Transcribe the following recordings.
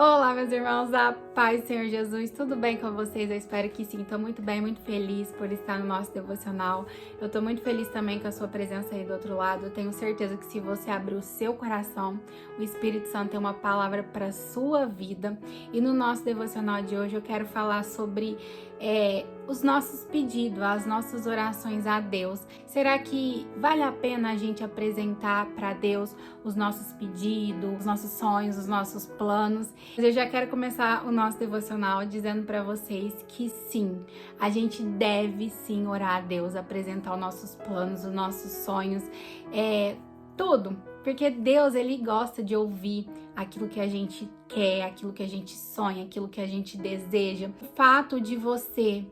Olá, meus irmãos, a paz do Senhor Jesus, tudo bem com vocês? Eu espero que sim, estou muito bem, muito feliz por estar no nosso devocional. Eu estou muito feliz também com a sua presença aí do outro lado. Eu tenho certeza que se você abrir o seu coração, o Espírito Santo tem uma palavra para a sua vida. E no nosso devocional de hoje eu quero falar sobre os nossos pedidos, as nossas orações a Deus. Será que vale a pena a gente apresentar para Deus os nossos pedidos, os nossos sonhos, os nossos planos? Eu já quero começar o nosso devocional dizendo para vocês que sim, a gente deve sim orar a Deus, apresentar os nossos planos, os nossos sonhos, tudo. Porque Deus, Ele gosta de ouvir aquilo que a gente quer, aquilo que a gente sonha, aquilo que a gente deseja. O fato de você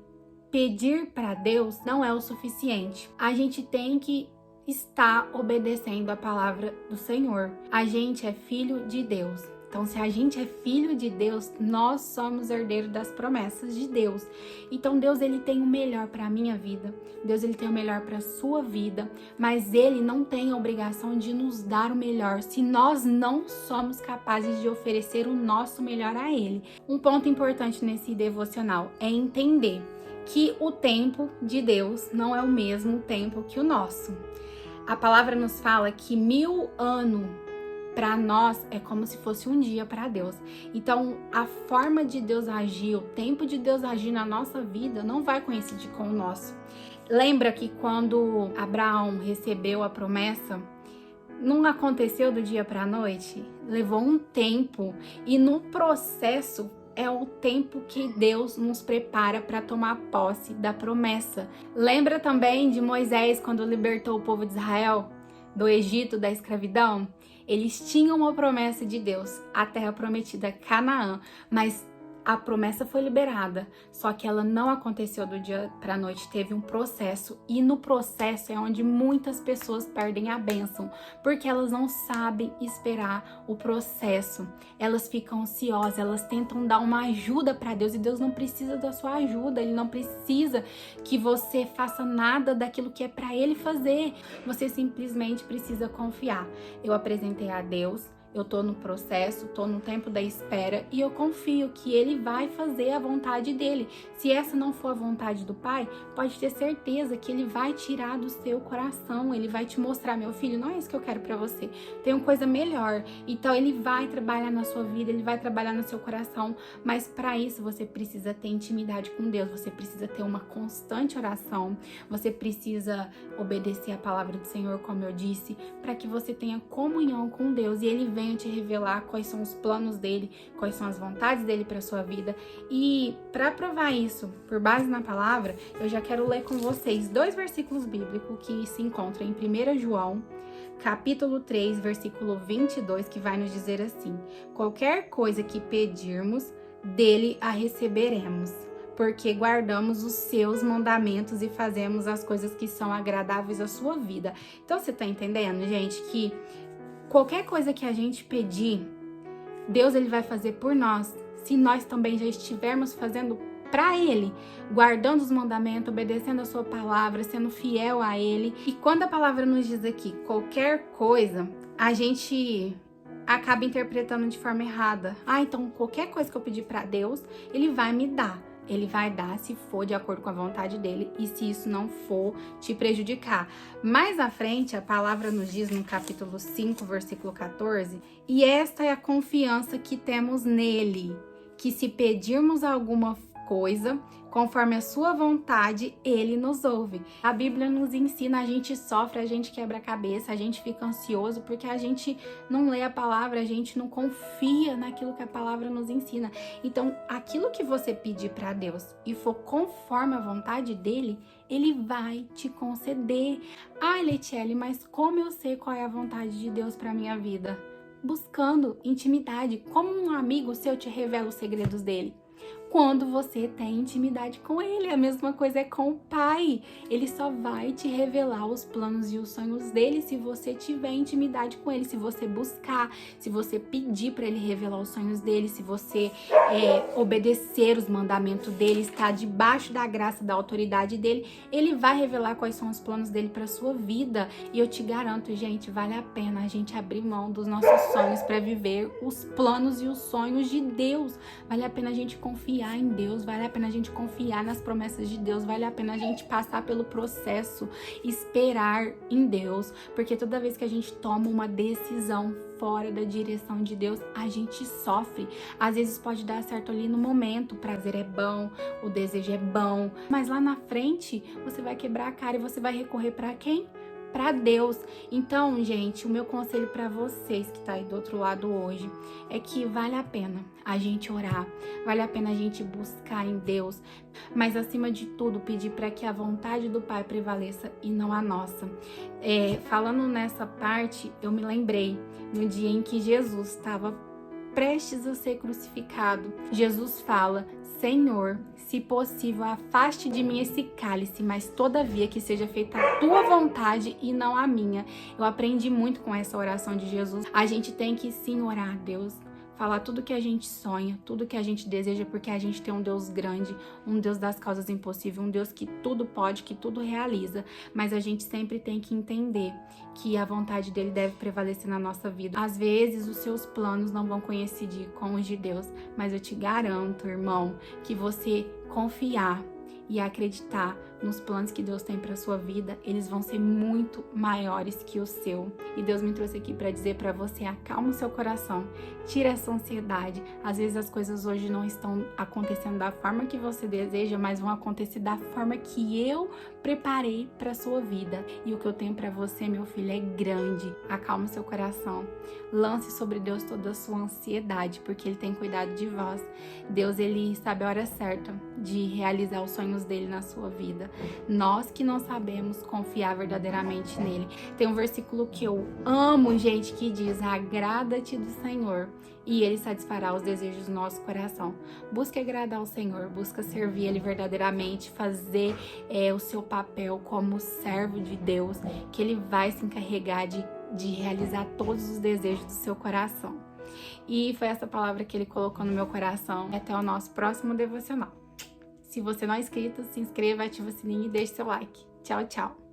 pedir para Deus não é o suficiente. A gente tem que estar obedecendo a palavra do Senhor. A gente é filho de Deus. Então, se a gente é filho de Deus, nós somos herdeiros das promessas de Deus. Então, Deus, Ele tem o melhor para a minha vida. Deus, Ele tem o melhor para a sua vida. Mas Ele não tem a obrigação de nos dar o melhor se nós não somos capazes de oferecer o nosso melhor a Ele. Um ponto importante nesse devocional é entender que o tempo de Deus não é o mesmo tempo que o nosso. A palavra nos fala que 1000 anos para nós é como se fosse um dia para Deus. Então, a forma de Deus agir, o tempo de Deus agir na nossa vida não vai coincidir com o nosso. Lembra que quando Abraão recebeu a promessa, não aconteceu do dia para a noite? Levou um tempo e no processo é o tempo que Deus nos prepara para tomar posse da promessa. Lembra também de Moisés quando libertou o povo de Israel do Egito, da escravidão? Eles tinham uma promessa de Deus, a terra prometida, Canaã, mas a promessa foi liberada, só que ela não aconteceu do dia para a noite, teve um processo, e no processo é onde muitas pessoas perdem a bênção, porque elas não sabem esperar o processo, elas ficam ansiosas, elas tentam dar uma ajuda para Deus, e Deus não precisa da sua ajuda, Ele não precisa que você faça nada daquilo que é para Ele fazer, você simplesmente precisa confiar. Eu apresentei a Deus, eu tô no processo, tô no tempo da espera e eu confio que Ele vai fazer a vontade dEle. Se essa não for a vontade do Pai, pode ter certeza que Ele vai tirar do seu coração, Ele vai te mostrar, meu filho, não é isso que eu quero pra você, tem uma coisa melhor. Então Ele vai trabalhar na sua vida, Ele vai trabalhar no seu coração, mas para isso você precisa ter intimidade com Deus, você precisa ter uma constante oração, você precisa obedecer a palavra do Senhor, como eu disse, para que você tenha comunhão com Deus e Ele venha te revelar quais são os planos dele, quais são as vontades dele para sua vida. E para provar isso, por base na palavra, eu já quero ler com vocês 2 versículos bíblicos que se encontram em 1 João, capítulo 3, versículo 22, que vai nos dizer assim: qualquer coisa que pedirmos, dele a receberemos, porque guardamos os seus mandamentos e fazemos as coisas que são agradáveis à sua vida. Então você tá entendendo, gente, que qualquer coisa que a gente pedir, Deus Ele vai fazer por nós, se nós também já estivermos fazendo para Ele, guardando os mandamentos, obedecendo a sua palavra, sendo fiel a Ele. E quando a palavra nos diz aqui qualquer coisa, a gente acaba interpretando de forma errada. Então qualquer coisa que eu pedir para Deus, Ele vai me dar. Ele vai dar se for de acordo com a vontade dele e se isso não for te prejudicar. Mais à frente, a palavra nos diz no capítulo 5, versículo 14, e esta é a confiança que temos nele, que se pedirmos alguma coisa, conforme a sua vontade, Ele nos ouve. A Bíblia nos ensina, a gente sofre, a gente quebra a cabeça, a gente fica ansioso, porque a gente não lê a palavra, a gente não confia naquilo que a palavra nos ensina. Então, aquilo que você pedir para Deus e for conforme a vontade dEle, Ele vai te conceder. Letiele, mas como eu sei qual é a vontade de Deus para minha vida? Buscando intimidade, como um amigo seu te revela os segredos dele. quando você tem intimidade com Ele. A mesma coisa é com o Pai. Ele só vai te revelar os planos e os sonhos dele se você tiver intimidade com Ele, se você buscar, se você pedir para Ele revelar os sonhos dele, se você obedecer os mandamentos dele, estar debaixo da graça, da autoridade dele. Ele vai revelar quais são os planos dele para sua vida. E eu te garanto, gente, vale a pena a gente abrir mão dos nossos sonhos para viver os planos e os sonhos de Deus. Vale a pena a gente confiar em Deus, vale a pena a gente confiar nas promessas de Deus, vale a pena a gente passar pelo processo, esperar em Deus, porque toda vez que a gente toma uma decisão fora da direção de Deus, a gente sofre. Às vezes pode dar certo ali no momento, o prazer é bom, o desejo é bom, mas lá na frente você vai quebrar a cara e você vai recorrer para quem? Para Deus. Então, gente, o meu conselho para vocês que tá aí do outro lado hoje é que vale a pena a gente orar, vale a pena a gente buscar em Deus, mas acima de tudo pedir para que a vontade do Pai prevaleça e não a nossa. Falando nessa parte, eu me lembrei no dia em que Jesus estava prestes a ser crucificado. Jesus fala: Senhor, se possível, afaste de mim esse cálice, mas todavia que seja feita a tua vontade e não a minha. Eu aprendi muito com essa oração de Jesus. A gente tem que sim orar a Deus, falar tudo que a gente sonha, tudo que a gente deseja, porque a gente tem um Deus grande, um Deus das causas impossíveis, um Deus que tudo pode, que tudo realiza, mas a gente sempre tem que entender que a vontade dele deve prevalecer na nossa vida. Às vezes os seus planos não vão coincidir com os de Deus, mas eu te garanto, irmão, que você confiar e acreditar nos planos que Deus tem para sua vida, eles vão ser muito maiores que o seu. E Deus me trouxe aqui para dizer para você: acalma o seu coração, tira essa ansiedade. Às vezes as coisas hoje não estão acontecendo da forma que você deseja, mas vão acontecer da forma que eu preparei para sua vida. E o que eu tenho para você, meu filho, é grande. Acalma o seu coração, lance sobre Deus toda a sua ansiedade, porque Ele tem cuidado de vós. Deus, Ele sabe a hora certa de realizar os sonhos dele na sua vida. Nós que não sabemos confiar verdadeiramente nele. Tem um versículo que eu amo, gente, que diz: agrada-te do Senhor e Ele satisfará os desejos do nosso coração. Busque agradar ao Senhor, busca servir Ele verdadeiramente, fazer o seu papel como servo de Deus, que Ele vai se encarregar de realizar todos os desejos do seu coração. E foi essa palavra que Ele colocou no meu coração. Até o nosso próximo devocional. Se você não é inscrito, se inscreva, ativa o sininho e deixe seu like. Tchau, tchau!